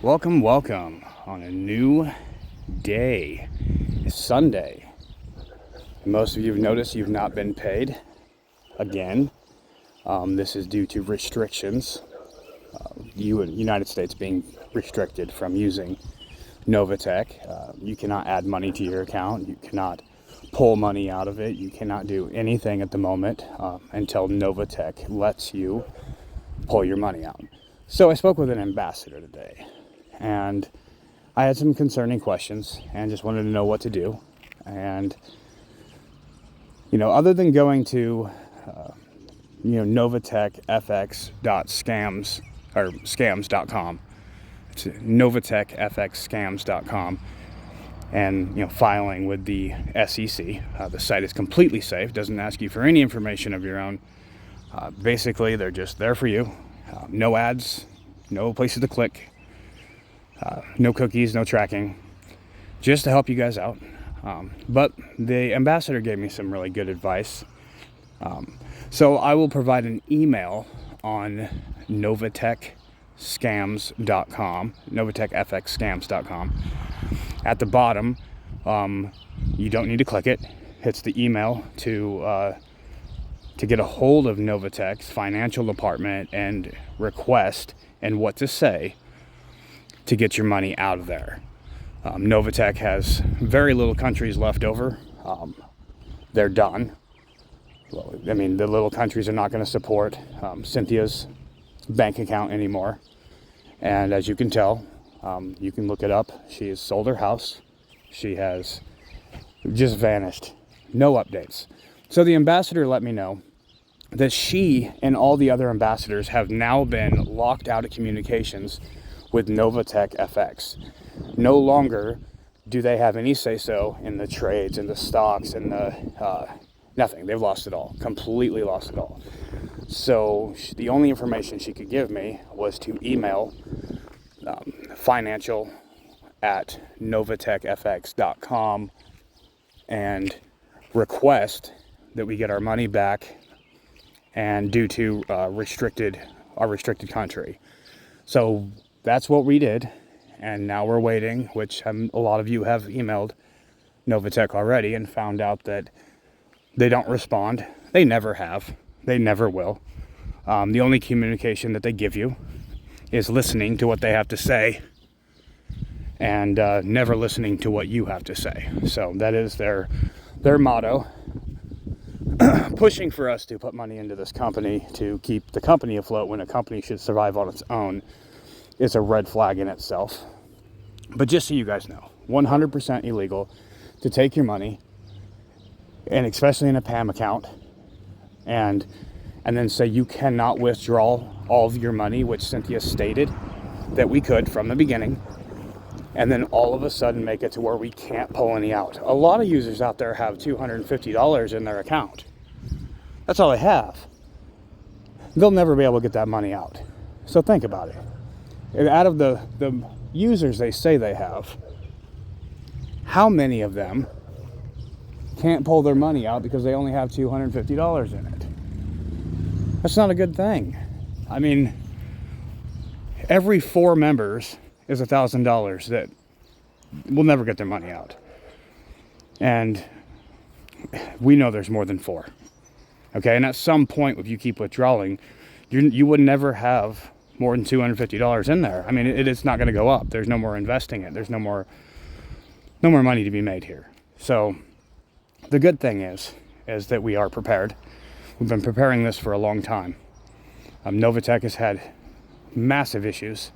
Welcome on a new day. It's Sunday. Most of you have noticed you've not been paid again. This is due to restrictions. United States being restricted from using Novatech. You cannot add money to your account. You cannot pull money out of it. You cannot do anything at the moment until Novatech lets you pull your money out. So I spoke with an ambassador today, and I had some concerning questions and just wanted to know what to do. And, other than going to, Novatechfx.scams or scams.com, it's Novatechfxscams.com, and, filing with the SEC. The site is completely safe, doesn't ask you for any information of your own. Basically, they're just there for you. No ads, no places to click. No cookies, no tracking, just to help you guys out. But the ambassador gave me some really good advice. So I will provide an email on Novatechscams.com, Novatechfxscams.com. At the bottom, you don't need to click it. It's the email to get a hold of Novatech's financial department and request and what to say to get your money out of there. Novatech has very little countries left over. They're done. Well, the little countries are not going to support Cynthia's bank account anymore. And as you can tell, you can look it up. She has sold her house. She has just vanished. No updates. So the ambassador let me know that she and all the other ambassadors have now been locked out of communications with Novatechfx. No longer do they have any say-so in the trades and the stocks and the nothing. They've lost it all, completely lost it all. So the only information she could give me was to email financial at Novatechfx.com and request that we get our money back, and due to our restricted country. So that's what we did, and now we're waiting, which a lot of you have emailed Novatech already and found out that they don't respond. They never have. They never will. The only communication that they give you is listening to what they have to say and never listening to what you have to say. So that is their motto. Pushing for us to put money into this company to keep the company afloat when a company should survive on its own is a red flag in itself. But just so you guys know, 100% illegal to take your money, and especially in a PAM account, and then say you cannot withdraw all of your money, which Cynthia stated that we could from the beginning, and then all of a sudden make it to where we can't pull any out. A lot of users out there have $250 in their account. That's all they have. They'll never be able to get that money out. So think about it. Out of the users they say they have, how many of them can't pull their money out because they only have $250 in it? That's not a good thing. Every 4 members is $1,000 that will never get their money out. And we know there's more than 4. Okay, and at some point, if you keep withdrawing, you would never have more than $250 in there. It's not going to go up. There's no more investing it. There's no more money to be made here. So the good thing is that we are prepared. We've been preparing this for a long time. Novatech has had massive issues,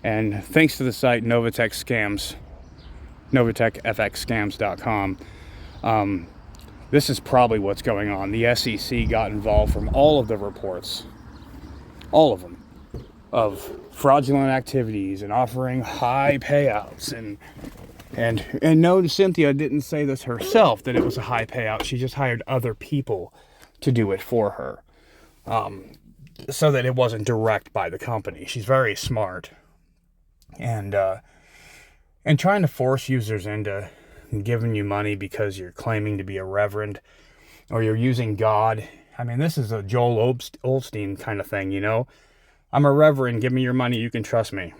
and thanks to the site Novatechfxscams.com, this is probably what's going on. The SEC got involved from all of the reports, all of them, of fraudulent activities and offering high payouts. And no, Cynthia didn't say this herself, that it was a high payout. She just hired other people to do it for her, so that it wasn't direct by the company. She's very smart. And trying to force users into giving you money because you're claiming to be a reverend or you're using God. This is a Joel Osteen kind of thing, I'm a reverend, give me your money, you can trust me.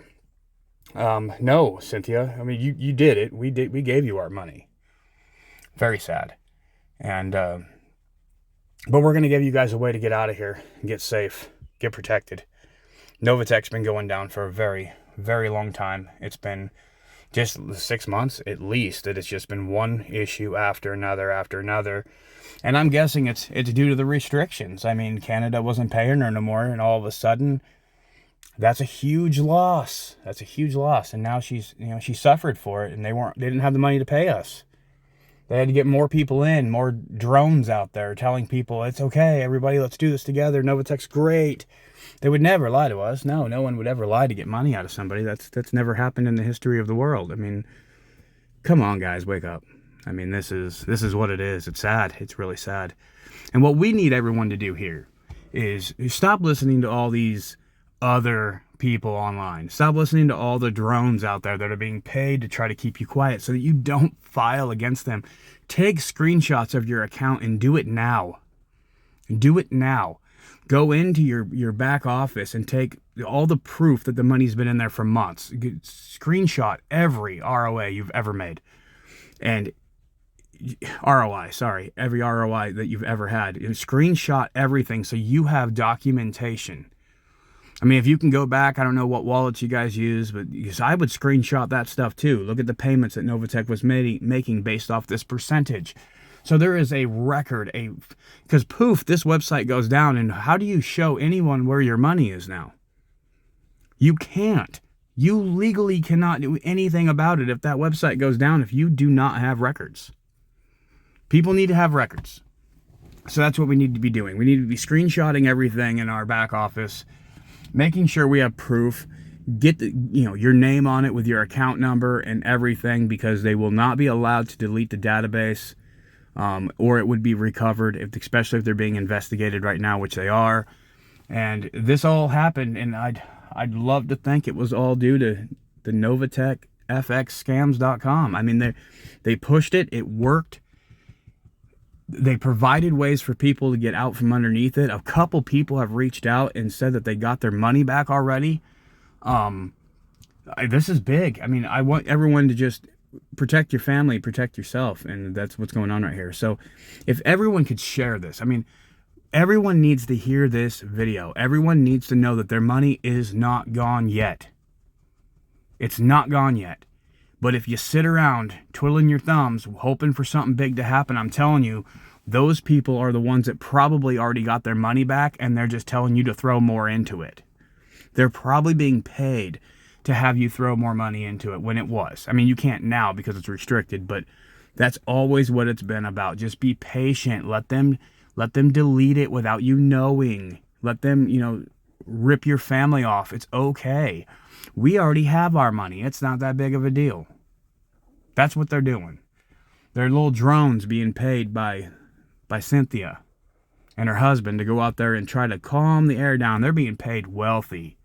No, Cynthia. I mean, you did it. We gave you our money. Very sad. And, but we're going to give you guys a way to get out of here, get safe, get protected. Novatech's been going down for a very, very long time. It's been just 6 months at least that it's just been one issue after another after another. And I'm guessing it's due to the restrictions. I mean, Canada wasn't paying her no more, and all of a sudden, that's a huge loss. That's a huge loss. And now she suffered for it, and they didn't have the money to pay us. They had to get more people in, more drones out there telling people, it's okay, everybody, let's do this together. Novatech's great. They would never lie to us. No one would ever lie to get money out of somebody. That's never happened in the history of the world. I mean, come on, guys, wake up. I mean, this is what it is. It's sad. It's really sad. And what we need everyone to do here is stop listening to all these other people online. Stop listening to all the drones out there that are being paid to try to keep you quiet so that you don't file against them. Take screenshots of your account and do it now. Do it now. Go into your back office and take all the proof that the money's been in there for months. Screenshot every ROA you've ever made. And every ROI that you've ever had. And screenshot everything so you have documentation. I mean, if you can go back, I don't know what wallets you guys use, but I would screenshot that stuff too. Look at the payments that Novatech was making based off this percentage. So there is a record, because poof, this website goes down, and how do you show anyone where your money is now? You can't. You legally cannot do anything about it if that website goes down if you do not have records. People need to have records. So that's what we need to be doing. We need to be screenshotting everything in our back office, making sure we have proof, get your name on it with your account number and everything, because they will not be allowed to delete the database, or it would be recovered, especially if they're being investigated right now, which they are. And this all happened, and I'd love to think it was all due to the Novatechfxscams.com. I mean, they pushed it. It worked. They provided ways for people to get out from underneath it. A couple people have reached out and said that they got their money back already. This is big. I mean, I want everyone to just protect your family, protect yourself, and that's what's going on right here. So if everyone could share this, I mean, everyone needs to hear this video. Everyone needs to know that their money is not gone yet. It's not gone yet. But if you sit around twiddling your thumbs, hoping for something big to happen, I'm telling you, those people are the ones that probably already got their money back, and they're just telling you to throw more into it. They're probably being paid to have you throw more money into it when it was. I mean, you can't now because it's restricted, but that's always what it's been about. Just be patient. Let them delete it without you knowing. Let them, rip your family off. It's okay. We already have our money. It's not that big of a deal. That's what they're doing. They're little drones being paid by Cynthia and her husband to go out there and try to calm the air down. They're being paid wealthy.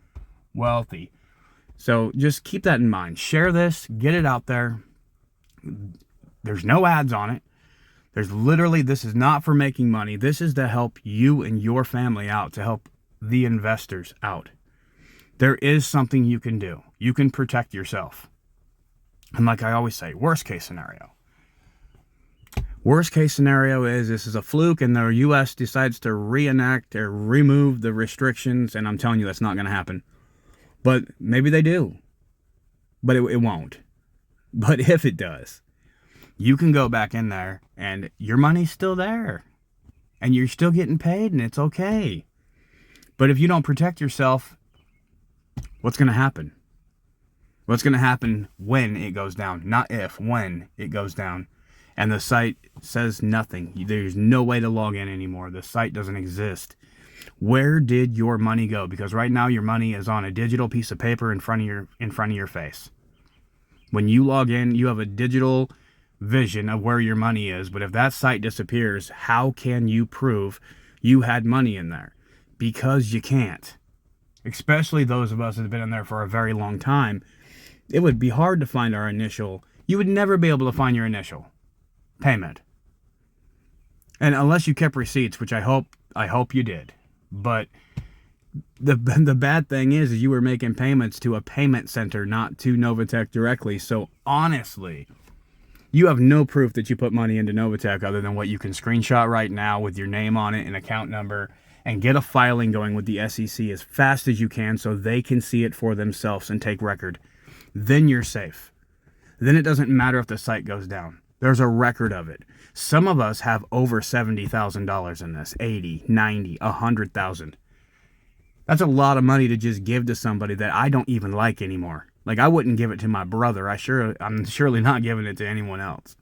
So just keep that in mind. Share this. Get it out there. There's no ads on it. This is not for making money. This is to help you and your family out, to help the investors out. There is something you can do. You can protect yourself. And like I always say, worst case scenario. Worst case scenario is this is a fluke and the U.S. decides to reenact or remove the restrictions, and I'm telling you that's not going to happen. But maybe they do. But it won't. But if it does, you can go back in there and your money's still there. And you're still getting paid, and it's okay. But if you don't protect yourself, what's going to happen? What's going to happen when it goes down? Not if, when it goes down. And the site says nothing. There's no way to log in anymore. The site doesn't exist. Where did your money go? Because right now your money is on a digital piece of paper in front of your face. When you log in, you have a digital vision of where your money is. But if that site disappears, how can you prove you had money in there? Because you can't. Especially those of us that have been in there for a very long time. It would be hard to find our initial. You would never be able to find your initial payment. And unless you kept receipts, which I hope you did. But the bad thing is you were making payments to a payment center, not to Novatech directly. So honestly, you have no proof that you put money into Novatech other than what you can screenshot right now with your name on it and account number, and get a filing going with the SEC as fast as you can so they can see it for themselves and take record. Then you're safe. Then it doesn't matter if the site goes down. There's a record of it. Some of us have over $70,000 in this, 80, 90, 100,000. That's a lot of money to just give to somebody that I don't even like anymore. Like, I wouldn't give it to my brother. I'm surely not giving it to anyone else.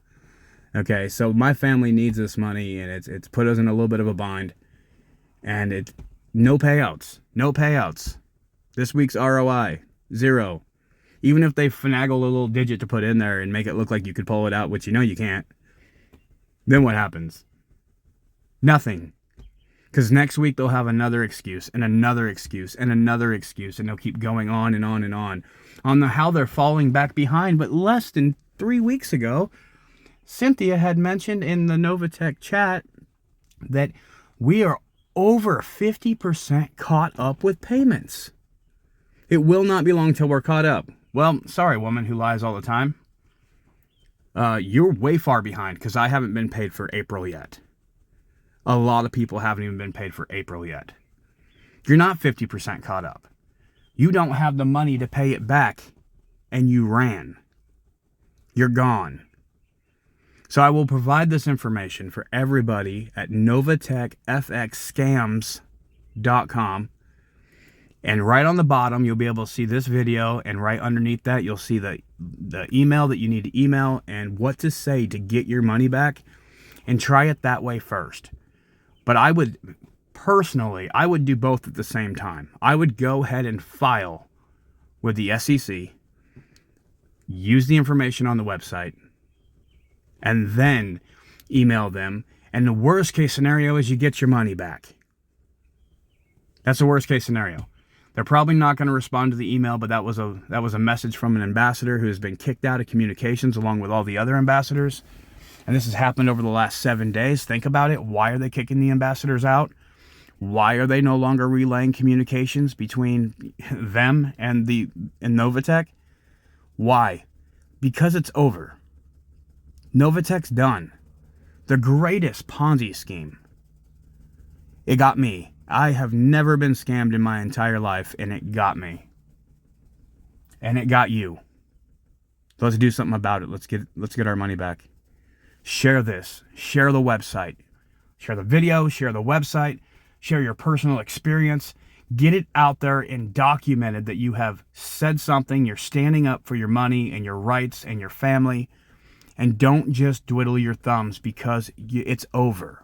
Okay, so my family needs this money, and it's put us in a little bit of a bind. And it's no payouts. No payouts. This week's ROI, 0. Even if they finagle a little digit to put in there and make it look like you could pull it out, which you know you can't, then what happens? Nothing. Because next week they'll have another excuse and another excuse and another excuse, and they'll keep going on and on and on how they're falling back behind. But less than 3 weeks ago, Cynthia had mentioned in the Novatech chat that we are over 50% caught up with payments. It will not be long till we're caught up. Well, sorry, woman who lies all the time. You're way far behind because I haven't been paid for April yet. A lot of people haven't even been paid for April yet. You're not 50% caught up. You don't have the money to pay it back, and you ran. You're gone. So I will provide this information for everybody at Novatechfxscams.com. And right on the bottom, you'll be able to see this video, and right underneath that, you'll see the email that you need to email and what to say to get your money back, and try it that way first. But I would do both at the same time. I would go ahead and file with the SEC, use the information on the website, and then email them. And the worst case scenario is you get your money back. That's the worst case scenario. They're probably not going to respond to the email, but that was a message from an ambassador who has been kicked out of communications along with all the other ambassadors. And this has happened over the last 7 days. Think about it. Why are they kicking the ambassadors out? Why are they no longer relaying communications between them and Novatech? Why? Because it's over. Novatech's done. The greatest Ponzi scheme. It got me. I have never been scammed in my entire life, and it got me. And it got you. So let's do something about it. Let's get our money back. Share this. Share the website. Share the video. Share the website. Share your personal experience. Get it out there and documented that you have said something. You're standing up for your money and your rights and your family. And don't just twiddle your thumbs because it's over.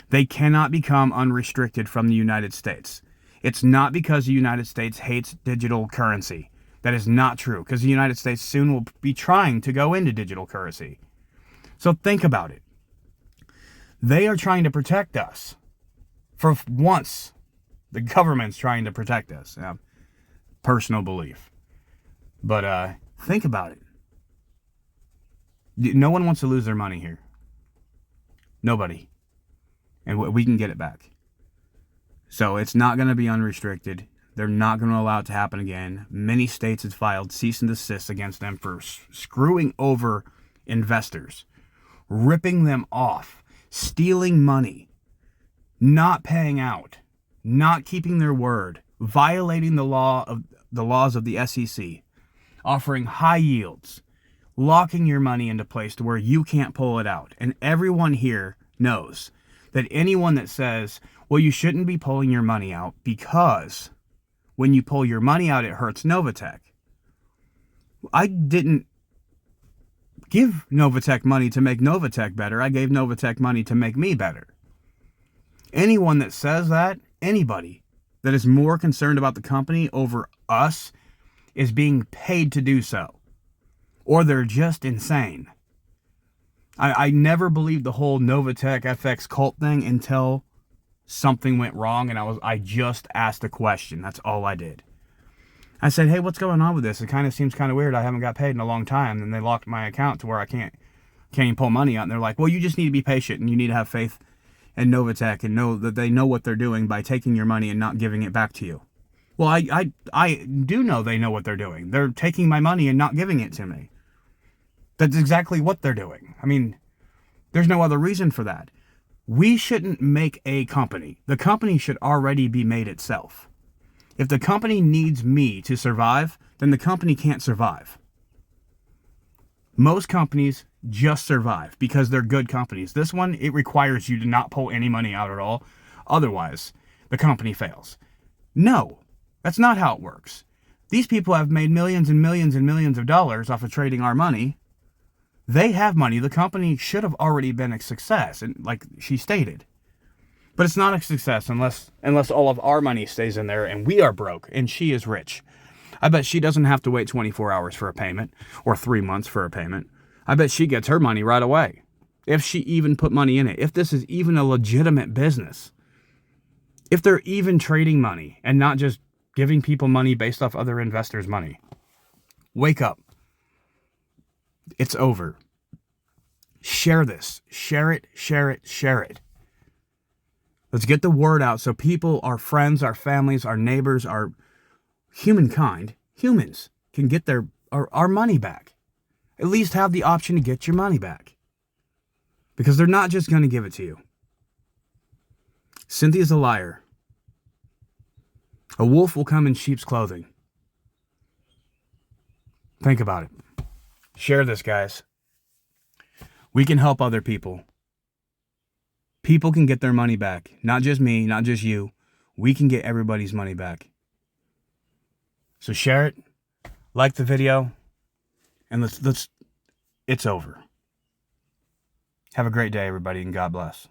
They cannot become unrestricted from the United States. It's not because the United States hates digital currency. That is not true, because the United States soon will be trying to go into digital currency. So think about it. They are trying to protect us. For once, the government's trying to protect us. Personal belief. But think about it. No one wants to lose their money here. Nobody. And we can get it back. So it's not going to be unrestricted. They're not going to allow it to happen again. Many states have filed cease and desist against them for screwing over investors, ripping them off, stealing money, not paying out, not keeping their word, violating the laws of the SEC, offering high yields, locking your money into place to where you can't pull it out. And everyone here knows that anyone that says, well, you shouldn't be pulling your money out because when you pull your money out, it hurts Novatech. I didn't give Novatech money to make Novatech better. I gave Novatech money to make me better. Anyone that says that, anybody that is more concerned about the company over us is being paid to do so. Or they're just insane. I never believed the whole Novatechfx cult thing until something went wrong and I just asked a question. That's all I did. I said, hey, what's going on with this? It kind of seems kind of weird. I haven't got paid in a long time. And they locked my account to where I can't even pull money out. And they're like, well, you just need to be patient and you need to have faith and Novatech and know that they know what they're doing by taking your money and not giving it back to you. Well, I do know they know what they're doing. They're taking my money and not giving it to me. That's exactly what they're doing. I mean, there's no other reason for that. We shouldn't make a company. The company should already be made itself. If the company needs me to survive, then the company can't survive. Most companies just survive because they're good companies. This one, it requires you to not pull any money out at all. Otherwise, the company fails. No, that's not how it works. These people have made millions and millions and millions of dollars off of trading our money. They have money. The company should have already been a success, and like she stated. But it's not a success unless all of our money stays in there and we are broke and she is rich. I bet she doesn't have to wait 24 hours for a payment or 3 months for a payment. I bet she gets her money right away. If she even put money in it. If this is even a legitimate business. If they're even trading money and not just giving people money based off other investors' money. Wake up. It's over. Share this. Share it, share it, share it. Let's get the word out so people, our friends, our families, our neighbors, our humankind, humans, can get our money back. At least have the option to get your money back. Because they're not just going to give it to you. Cynthia's a liar. A wolf will come in sheep's clothing. Think about it. Share this, guys. We can help other people. People can get their money back. Not just me, not just you. We can get everybody's money back. So share it, like the video, and let's it's over. Have a great day, everybody, and God bless.